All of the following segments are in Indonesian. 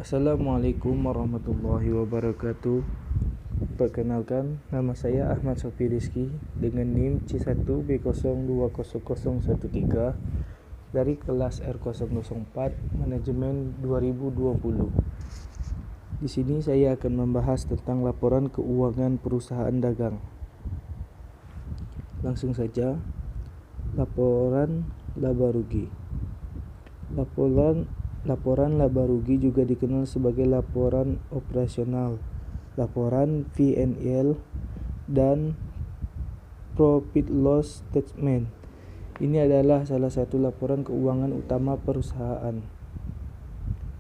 Assalamualaikum warahmatullahi wabarakatuh. Perkenalkan, nama saya Ahmad Sofi Rizky dengan NIM C1B020013 dari kelas R004 Manajemen 2020. Di sini saya akan membahas tentang laporan keuangan perusahaan dagang. Langsung saja, laporan laba rugi. Laporan laba rugi juga dikenal sebagai laporan operasional, laporan P&L, dan Profit Loss Statement. Ini adalah salah satu laporan keuangan utama perusahaan.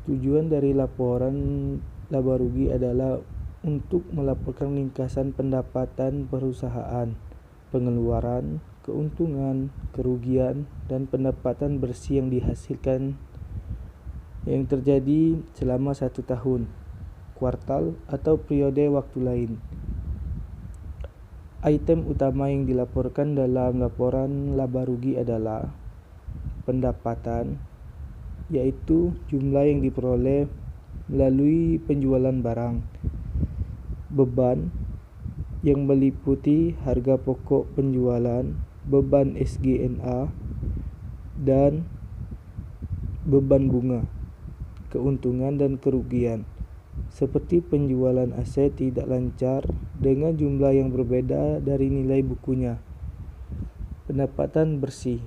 Tujuan dari laporan laba rugi adalah untuk melaporkan ringkasan pendapatan perusahaan, pengeluaran, keuntungan, kerugian, dan pendapatan bersih yang dihasilkan yang terjadi selama 1 tahun, kuartal, atau periode waktu lain. Item utama yang dilaporkan dalam laporan laba rugi adalah pendapatan, yaitu jumlah yang diperoleh melalui penjualan barang, beban yang meliputi harga pokok penjualan, beban SG&A, dan beban bunga, keuntungan dan kerugian, seperti penjualan aset tidak lancar dengan jumlah yang berbeda dari nilai bukunya. Pendapatan bersih,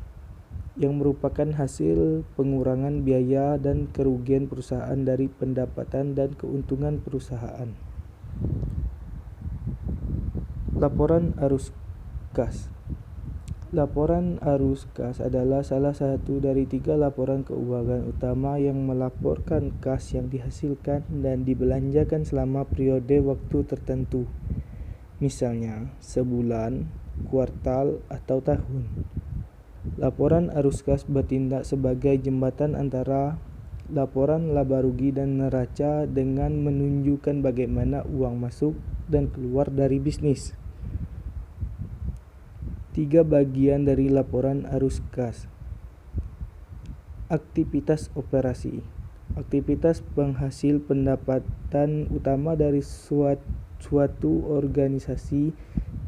yang merupakan hasil pengurangan biaya dan kerugian perusahaan dari pendapatan dan keuntungan perusahaan. Laporan arus kas. Laporan arus kas adalah salah satu dari 3 laporan keuangan utama yang melaporkan kas yang dihasilkan dan dibelanjakan selama periode waktu tertentu, misalnya sebulan, kuartal, atau tahun. Laporan arus kas bertindak sebagai jembatan antara laporan laba rugi dan neraca dengan menunjukkan bagaimana uang masuk dan keluar dari bisnis. 3 bagian dari laporan arus kas. Aktivitas operasi. Aktivitas penghasil pendapatan utama dari suatu organisasi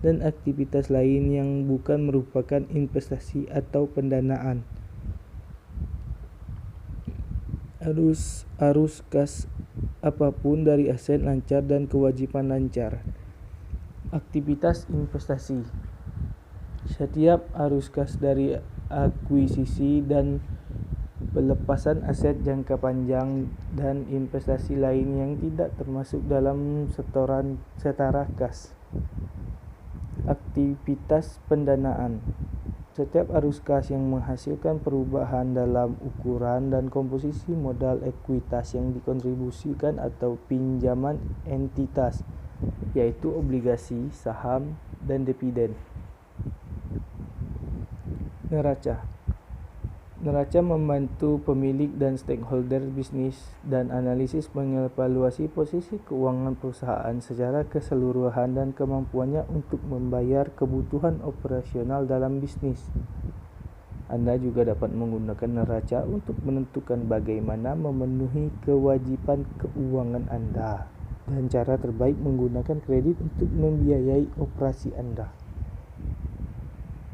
dan aktivitas lain yang bukan merupakan investasi atau pendanaan. Arus kas apapun dari aset lancar dan kewajiban lancar. Aktivitas investasi. Setiap arus kas dari akuisisi dan pelepasan aset jangka panjang dan investasi lain yang tidak termasuk dalam setara kas. Aktivitas pendanaan. Setiap arus kas yang menghasilkan perubahan dalam ukuran dan komposisi modal ekuitas yang dikontribusikan atau pinjaman entitas, yaitu obligasi, saham, dan dividen. Neraca. Neraca membantu pemilik dan stakeholder bisnis dan analisis mengevaluasi posisi keuangan perusahaan secara keseluruhan dan kemampuannya untuk membayar kebutuhan operasional dalam bisnis. Anda juga dapat menggunakan neraca untuk menentukan bagaimana memenuhi kewajiban keuangan Anda dan cara terbaik menggunakan kredit untuk membiayai operasi Anda.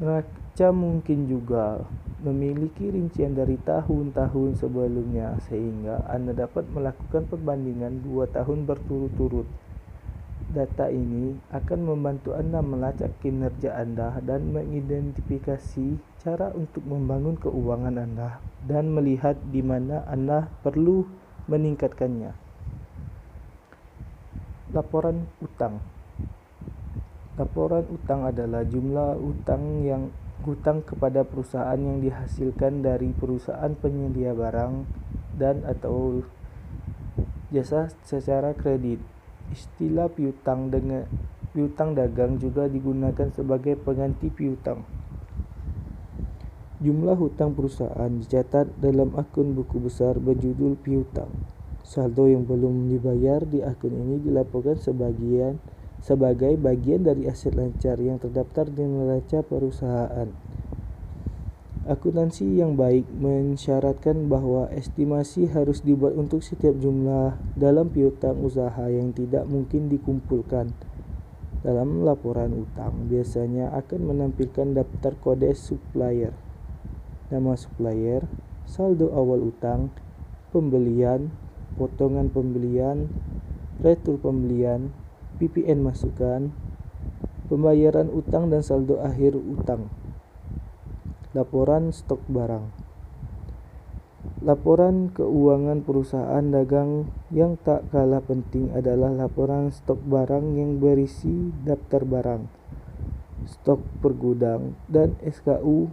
Neraca mungkin juga memiliki rincian dari tahun-tahun sebelumnya sehingga Anda dapat melakukan perbandingan 2 tahun berturut-turut. Data ini akan membantu Anda melacak kinerja Anda dan mengidentifikasi cara untuk membangun keuangan Anda dan melihat di mana Anda perlu meningkatkannya. Laporan utang. Laporan utang adalah jumlah hutang kepada perusahaan yang dihasilkan dari perusahaan penyedia barang dan atau jasa secara kredit. Istilah piutang dagang juga digunakan sebagai pengganti piutang. Jumlah hutang perusahaan dicatat dalam akun buku besar berjudul piutang. Saldo yang belum dibayar di akun ini dilaporkan sebagai bagian dari aset lancar yang terdaftar di neraca perusahaan. Akuntansi yang baik mensyaratkan bahwa estimasi harus dibuat untuk setiap jumlah dalam piutang usaha yang tidak mungkin dikumpulkan. Dalam laporan utang biasanya akan menampilkan daftar kode supplier, nama supplier, saldo awal utang, pembelian, potongan pembelian, retur pembelian, PPN masukan, pembayaran utang dan saldo akhir utang. Laporan stok barang. Laporan keuangan perusahaan dagang yang tak kalah penting adalah laporan stok barang yang berisi daftar barang, stok pergudang, dan SKU.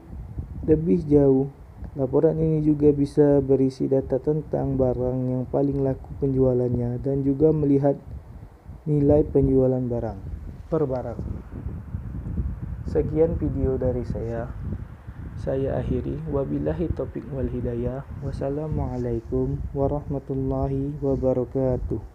Lebih jauh, laporan ini juga bisa berisi data tentang barang yang paling laku penjualannya dan juga melihat nilai penjualan barang per barang. Sekian video dari saya akhiri. Wabillahi taufiq wal hidayah. Wassalamualaikum warahmatullahi wabarakatuh.